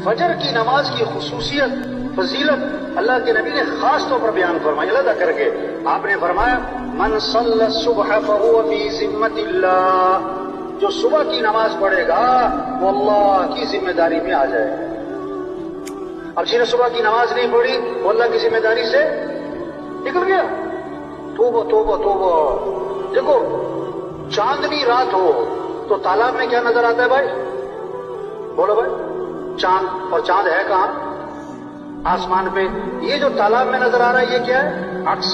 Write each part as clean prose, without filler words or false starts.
فجر کی نماز کی خصوصیت فضیلت اللہ کے نبی نے خاص طور پر بیان فرمائی علیحدہ کر کے. آپ نے فرمایا من صلی الصبح فهو فی ذمۃ اللہ، جو صبح کی نماز پڑھے گا وہ اللہ کی ذمہ داری میں آ جائے گا. اب جس نے صبح کی نماز نہیں پڑھی وہ اللہ کی ذمہ داری سے نکل گیا. توبہ توبہ توبہ. دیکھو چاندنی رات ہو تو تالاب میں کیا نظر آتا ہے بھائی؟ بولو بھائی. چاند. اور چاند ہے کہاں؟ آسمان پہ. یہ جو تالاب میں نظر آ رہا ہے یہ کیا ہے؟ عکس.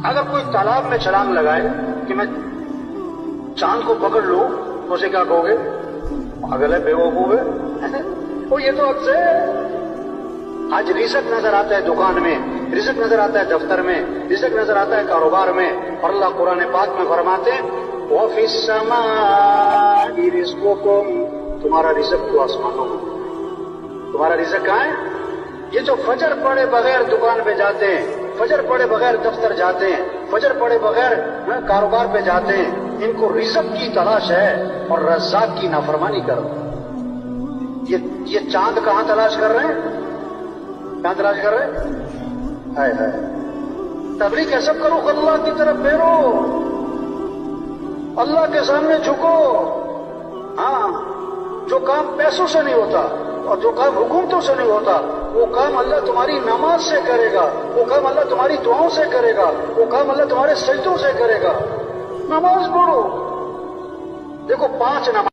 اگر کوئی تالاب میں چھلانگ لگائے کہ میں چاند کو پکڑ لوں تو اسے کیا کہو گے؟ پاگل ہے، بے وقوف ہے. وہ یہ تو عکس ہے. آج رزق نظر آتا ہے دکان میں، رزق نظر آتا ہے دفتر میں، رزق نظر آتا ہے کاروبار میں. اور اللہ قرآن پاک میں فرماتے ہیں وَفِي السَّمَاءِ رِزْقُكُمْ، تمہارا رزق تو آسمانوں میں. تمہارا رزق کہاں ہے؟ یہ جو فجر پڑے بغیر دکان پہ جاتے ہیں، فجر پڑے بغیر دفتر جاتے ہیں، فجر پڑے بغیر کاروبار پہ جاتے ہیں، ان کو رزق کی تلاش ہے اور رزاق کی نافرمانی کر رہے ہیں. یہ چاند کہاں تلاش کر رہے ہیں؟ کہاں تلاش کر رہے ہیں؟ ہائے ہائے. تبلیغ کیسے کرو؟ اللہ کی طرف پھیرو، اللہ کے سامنے جھکو. ہاں، جو کام پیسوں سے نہیں ہوتا اور جو کام حکومتوں سے نہیں ہوتا وہ کام اللہ تمہاری نماز سے کرے گا، وہ کام اللہ تمہاری دعاؤں سے کرے گا، وہ کام اللہ تمہارے سجدوں سے کرے گا. نماز پڑھو. دیکھو 5 نماز